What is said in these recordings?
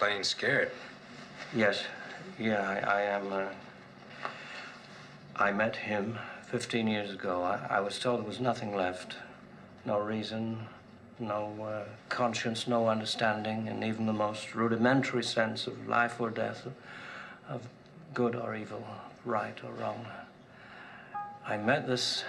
plain scared. Yes. Yeah, I am. I met him 15 years ago. I was told there was nothing left. No reason, no conscience, no understanding, and even the most rudimentary sense of life or death, of good or evil, right or wrong. I met this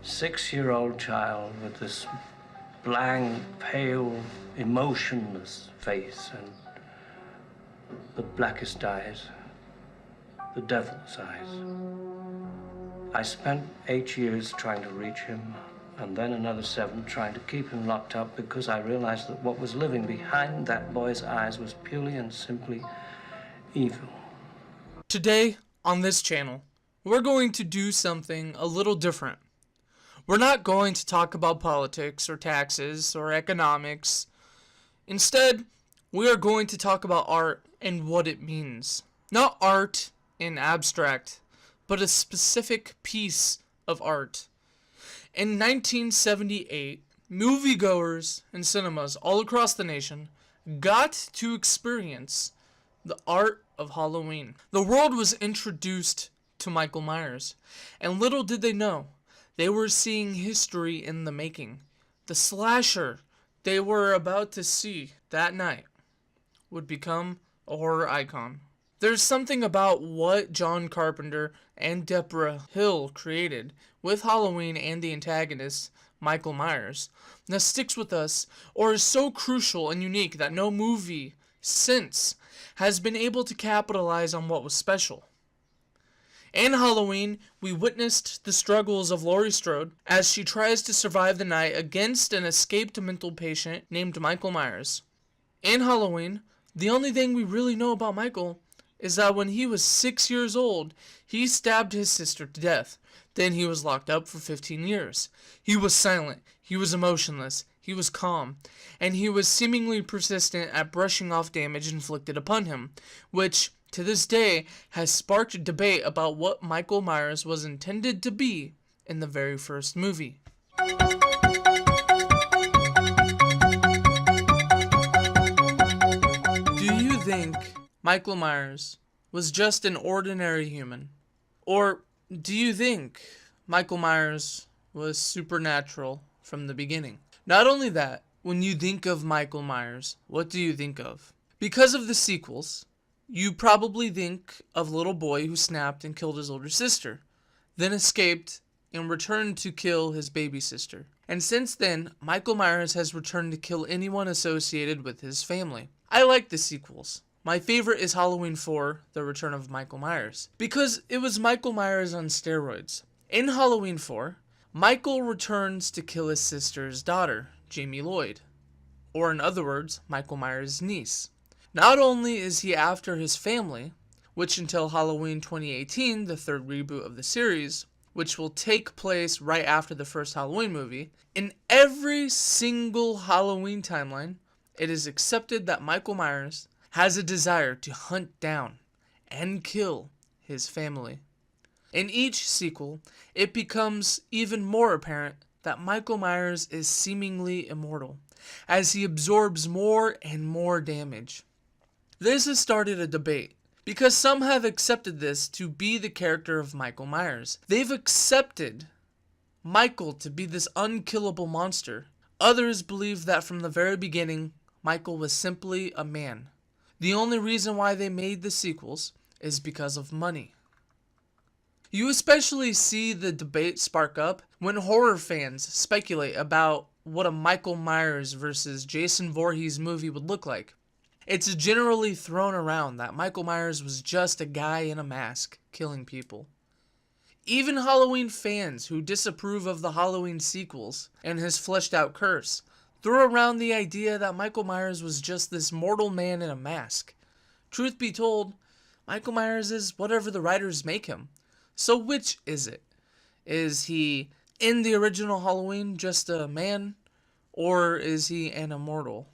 6-year-old child with this blank, pale, emotionless face and the blackest eyes, the devil's eyes. I spent 8 years trying to reach him, and then another 7 trying to keep him locked up, because I realized that what was living behind that boy's eyes was purely and simply evil. Today, on this channel, we're going to do something a little different. We're not going to talk about politics or taxes or economics. Instead, we are going to talk about art and what it means. Not art in abstract, but a specific piece of art. In 1978, moviegoers in cinemas all across the nation got to experience the art of Halloween. The world was introduced to Michael Myers, and little did they know, they were seeing history in the making. The slasher they were about to see that night would become a horror icon. There's something about what John Carpenter and Deborah Hill created with Halloween and the antagonist, Michael Myers, that sticks with us, or is so crucial and unique that no movie since has been able to capitalize on what was special. In Halloween, we witnessed the struggles of Laurie Strode as she tries to survive the night against an escaped mental patient named Michael Myers. In Halloween, the only thing we really know about Michael is that when he was 6 years old, he stabbed his sister to death. Then he was locked up for 15 years. He was silent, he was emotionless, he was calm, and he was seemingly persistent at brushing off damage inflicted upon him, which, to this day, has sparked debate about what Michael Myers was intended to be in the very first movie. Do you think Michael Myers was just an ordinary human? Or do you think Michael Myers was supernatural from the beginning? Not only that, when you think of Michael Myers, what do you think of? Because of the sequels, you probably think of a little boy who snapped and killed his older sister, then escaped and returned to kill his baby sister. And since then, Michael Myers has returned to kill anyone associated with his family. I like the sequels. My favorite is Halloween 4, The Return of Michael Myers, because it was Michael Myers on steroids. In Halloween 4, Michael returns to kill his sister's daughter, Jamie Lloyd, or in other words, Michael Myers' niece. Not only is he after his family, which until Halloween 2018, the third reboot of the series, which will take place right after the first Halloween movie, in every single Halloween timeline, it is accepted that Michael Myers has a desire to hunt down and kill his family. In each sequel, it becomes even more apparent that Michael Myers is seemingly immortal, as he absorbs more and more damage. This has started a debate, because some have accepted this to be the character of Michael Myers. They've accepted Michael to be this unkillable monster. Others believe that from the very beginning, Michael was simply a man. The only reason why they made the sequels is because of money. You especially see the debate spark up when horror fans speculate about what a Michael Myers versus Jason Voorhees movie would look like. It's generally thrown around that Michael Myers was just a guy in a mask killing people. Even Halloween fans who disapprove of the Halloween sequels and his fleshed out curse throw around the idea that Michael Myers was just this mortal man in a mask. Truth be told, Michael Myers is whatever the writers make him. So which is it? Is he, in the original Halloween, just a man? Or is he an immortal?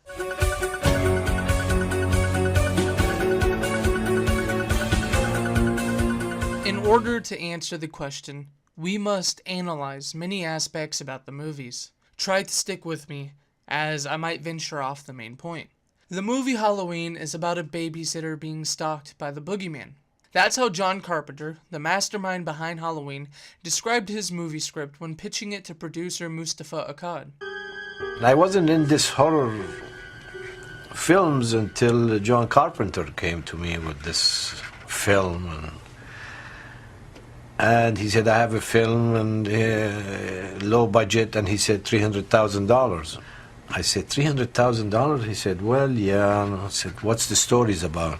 In order to answer the question, we must analyze many aspects about the movies. Try to stick with me, as I might venture off the main point. The movie Halloween is about a babysitter being stalked by the boogeyman. That's how John Carpenter, the mastermind behind Halloween, described his movie script when pitching it to producer Mustafa Akkad. I wasn't in this horror films until John Carpenter came to me with this film. And he said, I have a film and low budget, and he said $300,000. I said, $300,000? He said, well, yeah. I said, what's the stories about?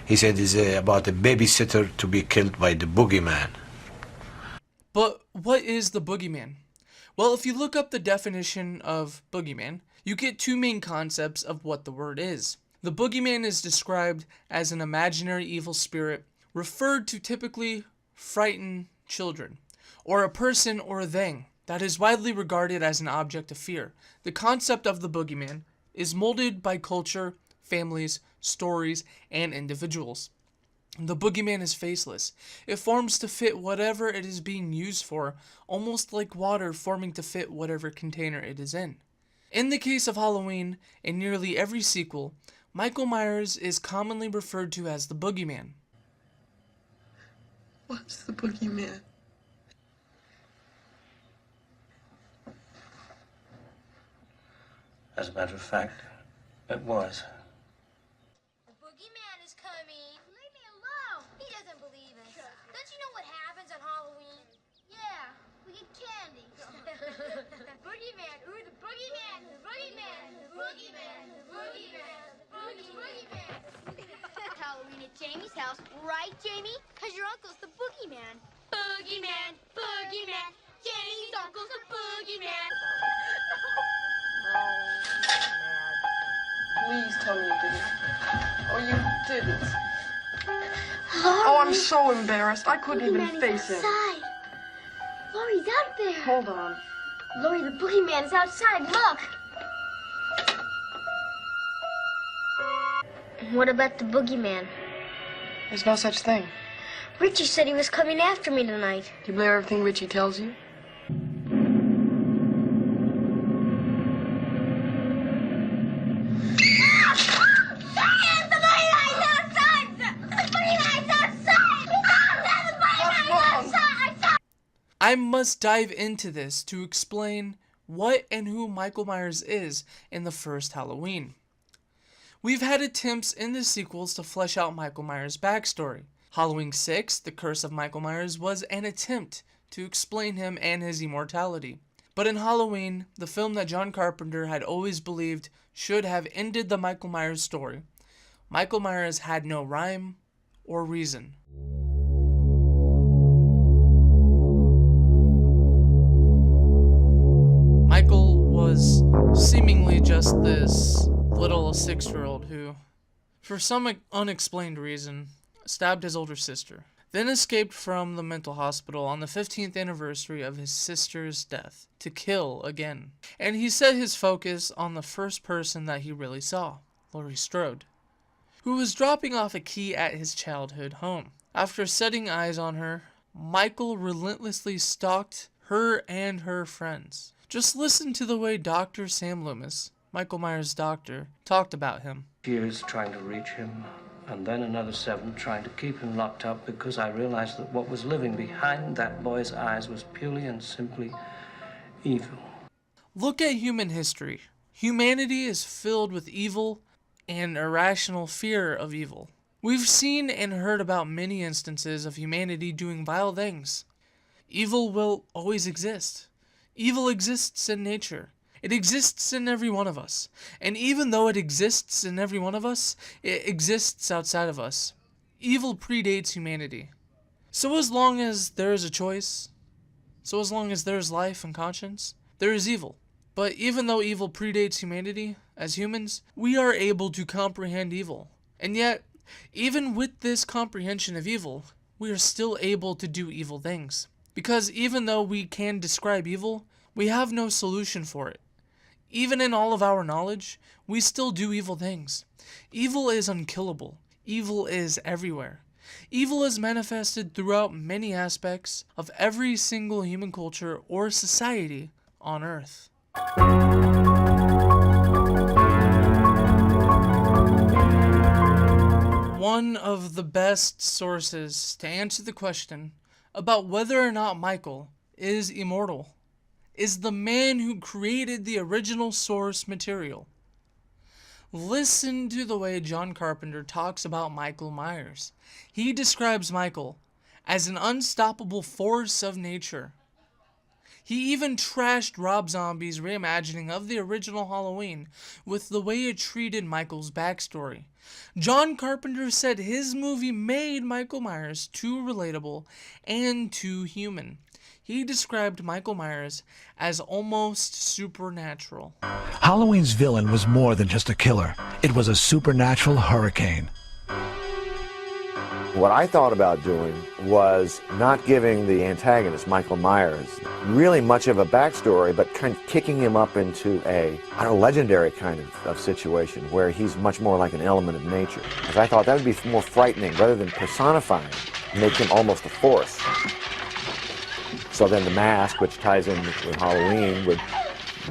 He said, it's about a babysitter to be killed by the boogeyman. But what is the boogeyman? Well, if you look up the definition of boogeyman, you get two main concepts of what the word is. The boogeyman is described as an imaginary evil spirit referred to typically frighten children, or a person or a thing that is widely regarded as an object of fear. The concept of the boogeyman is molded by culture, families, stories, and individuals. The boogeyman is faceless. It forms to fit whatever it is being used for, almost like water forming to fit whatever container it is in. In the case of Halloween, in nearly every sequel, Michael Myers is commonly referred to as the boogeyman. What's the boogeyman? As a matter of fact, it was. The boogeyman is coming. Leave me alone. He doesn't believe us. Don't you know what happens on Halloween? Yeah, we get candy. Boogeyman. Ooh, the boogeyman. The boogeyman. The boogeyman. The boogeyman. The boogeyman. Halloween at Jamie's house, right, Jamie? Because your uncle's the boogeyman. Boogeyman. Boogeyman. Jamie's uncle's the boogeyman. Please tell me you didn't. Oh, you didn't. Oh, I'm so embarrassed. I couldn't even face him. Outside. Laurie's out there. Hold on. Laurie, the boogeyman is outside. Look. What about the boogeyman? There's no such thing. Richie said he was coming after me tonight. Do you believe everything Richie tells you? I must dive into this to explain what and who Michael Myers is in the first Halloween. We've had attempts in the sequels to flesh out Michael Myers' backstory. Halloween 6, The Curse of Michael Myers, was an attempt to explain him and his immortality. But in Halloween, the film that John Carpenter had always believed should have ended the Michael Myers story, Michael Myers had no rhyme or reason. Michael was seemingly just this little 6-year-old who, for some unexplained reason, stabbed his older sister, then escaped from the mental hospital on the 15th anniversary of his sister's death to kill again. And he set his focus on the first person that he really saw, Laurie Strode, who was dropping off a key at his childhood home. After setting eyes on her, Michael relentlessly stalked her and her friends. Just listen to the way Dr. Sam Loomis, Michael Myers' doctor, talked about him. Years trying to reach him, and then another 7 trying to keep him locked up because I realized that what was living behind that boy's eyes was purely and simply evil. Look at human history. Humanity is filled with evil and irrational fear of evil. We've seen and heard about many instances of humanity doing vile things. Evil will always exist. Evil exists in nature. It exists in every one of us. And even though it exists in every one of us, it exists outside of us. Evil predates humanity. So as long as there is a choice, so as long as there is life and conscience, there is evil. But even though evil predates humanity, as humans, we are able to comprehend evil. And yet, even with this comprehension of evil, we are still able to do evil things. Because even though we can describe evil, we have no solution for it. Even in all of our knowledge, we still do evil things. Evil is unkillable. Evil is everywhere. Evil is manifested throughout many aspects of every single human culture or society on Earth. one of the best sources to answer the question about whether or not Michael is immortal is the man who created the original source material. Listen to the way John Carpenter talks about Michael Myers. He describes Michael as an unstoppable force of nature. He even trashed Rob Zombie's reimagining of the original Halloween with the way it treated Michael's backstory. John Carpenter said his movie made Michael Myers too relatable and too human. He described Michael Myers as almost supernatural. Halloween's villain was more than just a killer. It was a supernatural hurricane. What I thought about doing was not giving the antagonist, Michael Myers, really much of a backstory, but kind of kicking him up into a legendary kind of situation where he's much more like an element of nature. Because I thought that would be more frightening rather than personifying, make him almost a force. So then the mask, which ties in with Halloween, would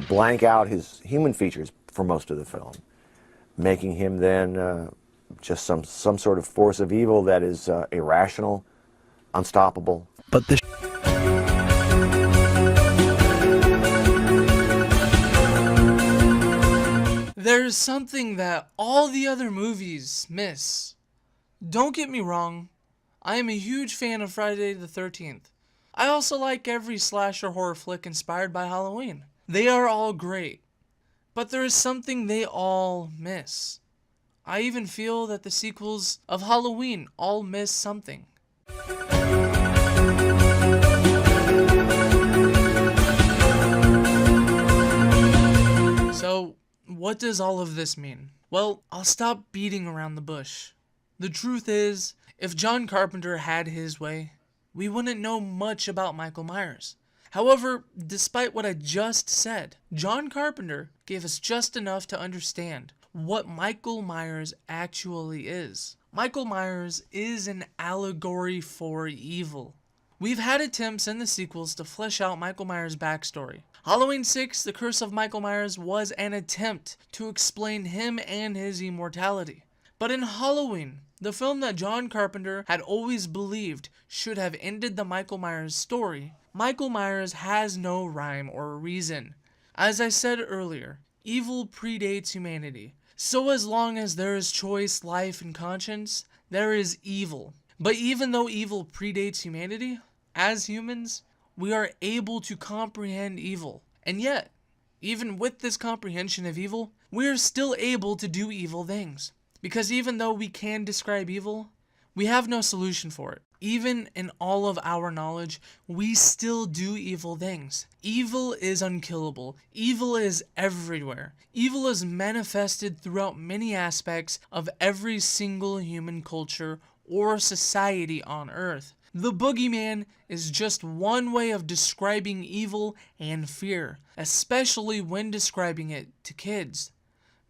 blank out his human features for most of the film, making him then just some sort of force of evil that is irrational, unstoppable. But the There's something that all the other movies miss. Don't get me wrong, I am a huge fan of Friday the 13th. I also like every slasher horror flick inspired by Halloween. They are all great. But there is something they all miss. I even feel that the sequels of Halloween all miss something. So, what does all of this mean? Well, I'll stop beating around the bush. The truth is, if John Carpenter had his way, we wouldn't know much about Michael Myers. However, despite what I just said, John Carpenter gave us just enough to understand what Michael Myers actually is. Michael Myers is an allegory for evil. We've had attempts in the sequels to flesh out Michael Myers' backstory. Halloween 6, The Curse of Michael Myers, was an attempt to explain him and his immortality. But in Halloween, the film that John Carpenter had always believed should have ended the Michael Myers story, Michael Myers has no rhyme or reason. As I said earlier, evil predates humanity. So as long as there is choice, life, and conscience, there is evil. But even though evil predates humanity, as humans, we are able to comprehend evil. And yet, even with this comprehension of evil, we are still able to do evil things. Because even though we can describe evil, we have no solution for it. Even in all of our knowledge, we still do evil things. Evil is unkillable. Evil is everywhere. Evil is manifested throughout many aspects of every single human culture or society on Earth. The boogeyman is just one way of describing evil and fear, especially when describing it to kids.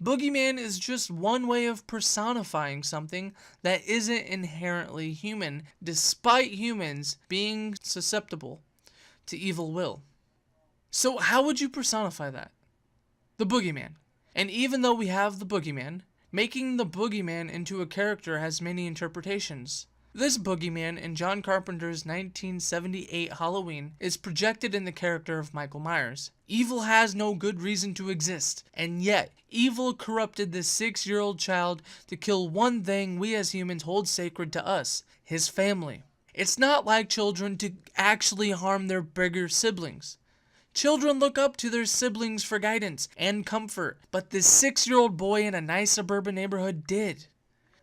Boogeyman is just one way of personifying something that isn't inherently human, despite humans being susceptible to evil will. So how would you personify that? The boogeyman. And even though we have the boogeyman, making the boogeyman into a character has many interpretations. This boogeyman in John Carpenter's 1978 Halloween is projected in the character of Michael Myers. Evil has no good reason to exist, and yet evil corrupted this 6-year-old child to kill one thing we as humans hold sacred to us, his family. It's not like children to actually harm their bigger siblings. Children look up to their siblings for guidance and comfort, but this 6-year-old boy in a nice suburban neighborhood did.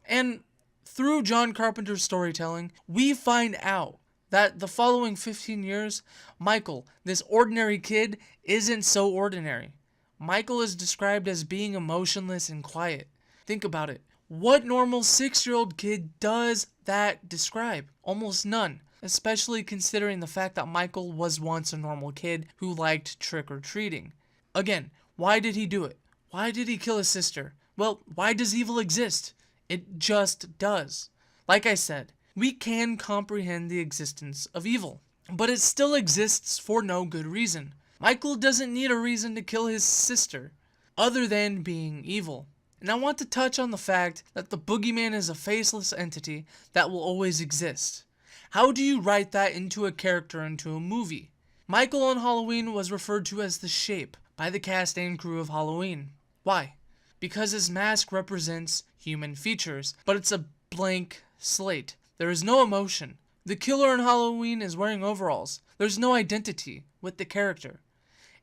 And through John Carpenter's storytelling, we find out that the following 15 years, Michael, this ordinary kid, isn't so ordinary. Michael is described as being emotionless and quiet. Think about it. What normal 6-year-old kid does that describe? Almost none, especially considering the fact that Michael was once a normal kid who liked trick-or-treating. Again, why did he do it? Why did he kill his sister? Well, why does evil exist? It just does. Like I said, we can comprehend the existence of evil, but it still exists for no good reason. Michael doesn't need a reason to kill his sister, other than being evil. And I want to touch on the fact that the boogeyman is a faceless entity that will always exist. How do you write that into a character into a movie? Michael on Halloween was referred to as the Shape by the cast and crew of Halloween. Why? Because his mask represents human features, but it's a blank slate. There is no emotion. The killer in Halloween is wearing overalls. There's no identity with the character.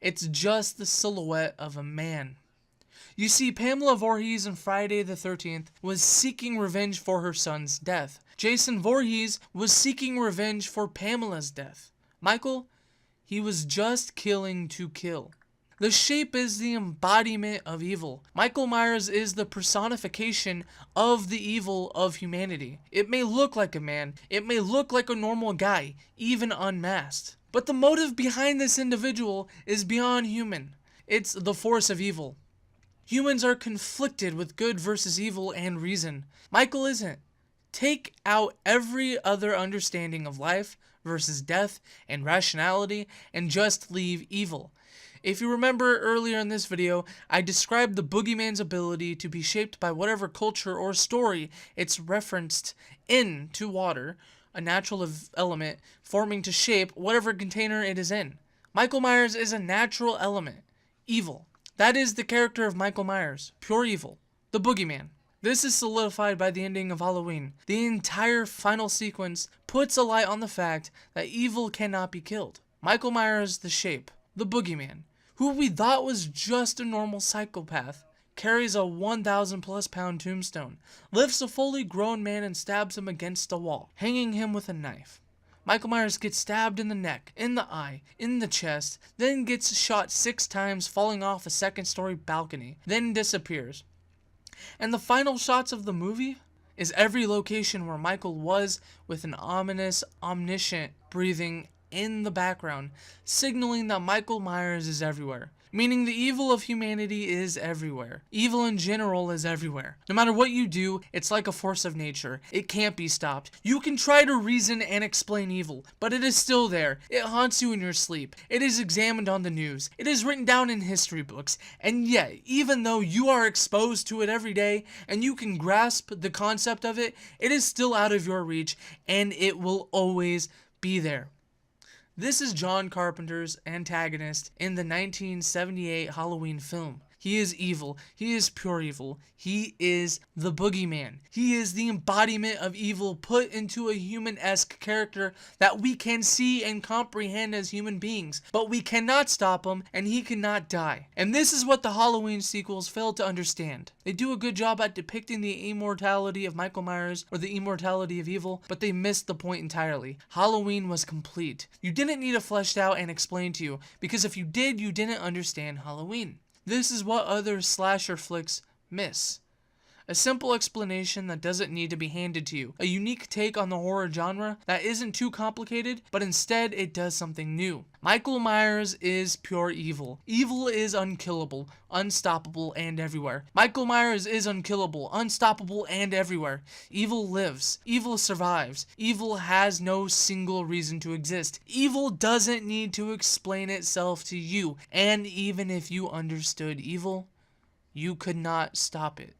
It's just the silhouette of a man. You see, Pamela Voorhees in Friday the 13th was seeking revenge for her son's death. Jason Voorhees was seeking revenge for Pamela's death. Michael, he was just killing to kill. The Shape is the embodiment of evil. Michael Myers is the personification of the evil of humanity. It may look like a man, it may look like a normal guy, even unmasked. But the motive behind this individual is beyond human. It's the force of evil. Humans are conflicted with good versus evil and reason. Michael isn't. Take out every other understanding of life versus death and rationality and just leave evil. If you remember earlier in this video, I described the boogeyman's ability to be shaped by whatever culture or story it's referenced into water, a natural element forming to shape whatever container it is in. Michael Myers is a natural element, evil. That is the character of Michael Myers, pure evil, the boogeyman. This is solidified by the ending of Halloween. The entire final sequence puts a light on the fact that evil cannot be killed. Michael Myers, the Shape, the boogeyman, who we thought was just a normal psychopath, carries a 1,000+ pound tombstone, lifts a fully grown man and stabs him against a wall, hanging him with a knife. Michael Myers gets stabbed in the neck, in the eye, in the chest, then gets shot 6 times, falling off a second-story balcony, then disappears. And the final shots of the movie is every location where Michael was, with an ominous, omniscient breathing in the background, signaling that Michael Myers is everywhere. Meaning the evil of humanity is everywhere. Evil in general is everywhere. No matter what you do, it's like a force of nature. It can't be stopped. You can try to reason and explain evil, but it is still there. It haunts you in your sleep. It is examined on the news. It is written down in history books. And yet, even though you are exposed to it every day, and you can grasp the concept of it, it is still out of your reach, and it will always be there. This is John Carpenter's antagonist in the 1978 Halloween film. He is evil. He is pure evil. He is the boogeyman. He is the embodiment of evil put into a human-esque character that we can see and comprehend as human beings. But we cannot stop him, and he cannot die. And this is what the Halloween sequels failed to understand. They do a good job at depicting the immortality of Michael Myers or the immortality of evil, but they missed the point entirely. Halloween was complete. You didn't need it fleshed out and explained to you, because if you did, you didn't understand Halloween. This is what other slasher flicks miss. A simple explanation that doesn't need to be handed to you. A unique take on the horror genre that isn't too complicated, but instead it does something new. Michael Myers is pure evil. Evil is unkillable, unstoppable, and everywhere. Michael Myers is unkillable, unstoppable, and everywhere. Evil lives. Evil survives. Evil has no single reason to exist. Evil doesn't need to explain itself to you. And even if you understood evil, you could not stop it.